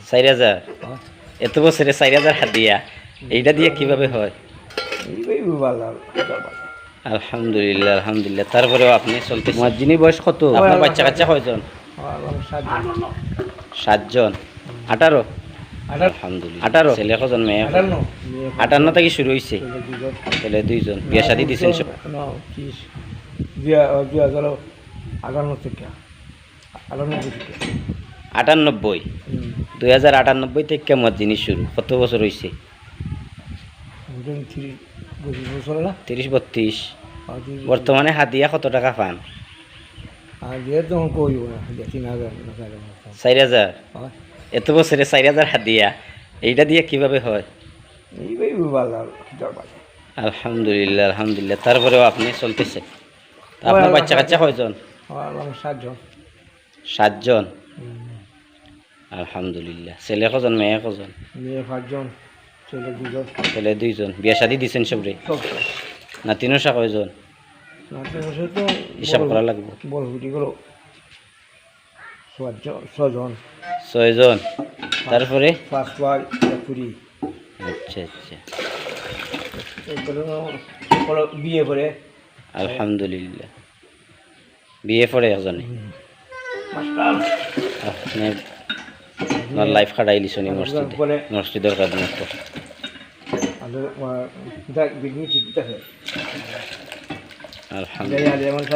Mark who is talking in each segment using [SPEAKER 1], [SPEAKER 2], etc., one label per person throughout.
[SPEAKER 1] 4,000 এত বছরে 4,000 হাদিয়া এইটা দিয়ে কিভাবে হয়? আলহামদুলিল্লাহ আলহামদুলিল্লাহ। তারপরেও আপনি চলতে মুয়াজ্জিনের বয়স কত? আপনার বাচ্চা কাচ্চা কয়জন? 7 জন। 18? আলহামদুলিল্লাহ। 18 ছেলে কজন মেয়ে? 58 থেকে শুরু হয়েছে। ছেলে 2 জন। বিয়ে শাদী দিচ্ছেন সব? 98? 2098 থেকে মুয়াজ্জিনি শুরু। কত বছর হয়েছে? 30-32। বর্তমানে হাদিয়া কত টাকা পান? 4,000? এত বছরে 4,000 হাদিয়া এইটা দিয়ে কিভাবে হয়? আলহামদুলিল্লাহ আলহামদুলিল্লাহ। তারপরেও আপনি চলতেছে। আপনার বাচ্চা কাচ্চা কয়জন? 7 জন। আলহামদুলিল্লাহ। ছেলে কজন মেয়ে কজন? ছেলে 2 জন। বিয়ে শাদী দিচ্ছেন সবরে? নাতি নশা কয়জন? হিসাব করা লাগবে। 6 জন। তারপরে আচ্ছা আচ্ছা।
[SPEAKER 2] বিয়ে করে
[SPEAKER 1] আলহামদুলিল্লাহ। বিয়ে পড়ে একজনে? আপনি আপনার লাইফ খাটাই লিছনি মসজিদের খেদমত। আলহামদুলিল্লাহ।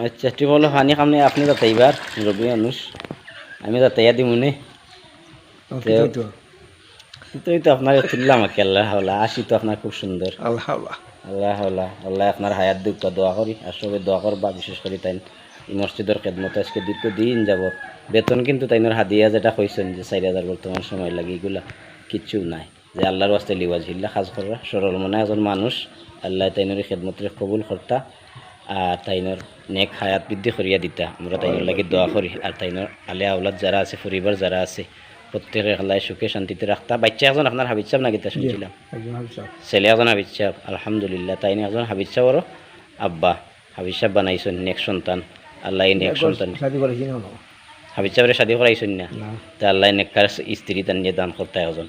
[SPEAKER 1] আচ্ছা তুই বলো হানি খামনি আপনি যাতাইবার রবি মানুষ আমি যাতাইয়া দিমুনে তুই তো আপনার তুললাম আর কি। আল্লাহ হাওলা আসি তো আপনার খুব সুন্দর। আল্লাহ হাওলা আল্লাহ আপনার হায়াত দুঃখ দোয়া করি আর সবাই দোয়া করবা। বিশেষ করে তাই মসজিদের খেদমত আজকে দীর্ঘদিন যাবত বেতন কিন্তু তাইনের হাদিয়া যেটা কইছেন যে 4,000 বর্তমান সময় লাগে এগুলা কিচ্ছু নাই। যে আল্লাহর ওয়াস্তে লিওয়াজ হিল্লা কাজ করা সরল মনে একজন মানুষ আল্লাহ তাইনের খেদমতের কবুল করতা আর তাইনের নেক হায়াত বৃদ্ধি করিয়া দিতা। আমরা তাইনের লাগি দোয়া করি আর তাইনের আলে আওলাদ যারা আছে পরিবার যারা আছে প্রত্যেকের আল্লাহ সুখে শান্তিতে রাখতা। বাচ্চা একজন আপনার হাবিজ সাহেব নাকি তা শুনছিলাম? ছেলে একজন হাবিজ সাহেব। আলহামদুলিল্লাহ। তাইনি একজন হাবিজ সাহেবরও আব্বা হাবিজ সাহেব বানাইছেন নেক সন্তান। আল্লাহ নেক সন্তান হাবিজ সাহেবের শাদী করাইছেন না তা আল্লাহ নেককার স্ত্রী তার নিয়ে দান করতে একজন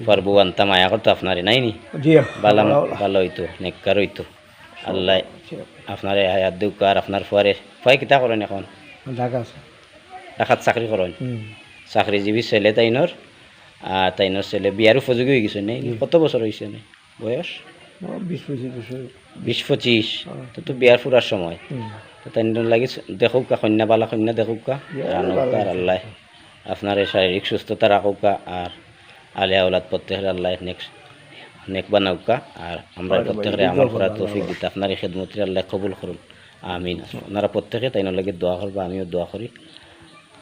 [SPEAKER 1] পারবো আনতা মায়া করতো আপনারে নাইনি বালাম ভালো হইতো নেককার হইতো। আল্লাহ আপনার হায়াত দুঃখ আর আপনার পরে পরে কিতা করেন এখন? ঢাকাত চাকরি করেন? চাকরিজীবী ছেলে তাইনর আর তাইনর ছেলে বিয়ার উপযোগী হয়ে গেছে নেই? কত বছর হয়েছে নেই বয়স? 20-25। তো বিয়ার ফুরার সময় তাই লাগি দেখুক কন্যা বালা কন্যা দেখুক আর আল্লাহ আপনার শারীরিক সুস্থতা রাখুক আর আলে আওলাদ প্রত্যেকের আল্লাহ নেক বানাউকা আর আমরা প্রত্যেকের আমল করার তৌফিক দিতে আপনার এই খেদমতের আল্লাহ কবুল করুন আমিন। আপনারা প্রত্যেকে তাই লাগে দোয়া করবা আমিও দোয়া করি।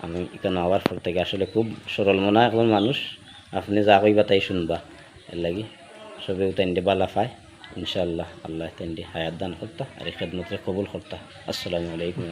[SPEAKER 1] আমি এখানে আবার পর থেকে আসলে খুব সরল মনা একজন মানুষ আপনি যা কইবা তাই শুনবা এর লাগি সবেও তাই বালা পায় ইনশাআল্লাহ। আল্লাহ তাই হায়াত দান করতা আর এই খেদমতের কবুল করতা। আসসালামু আলাইকুম।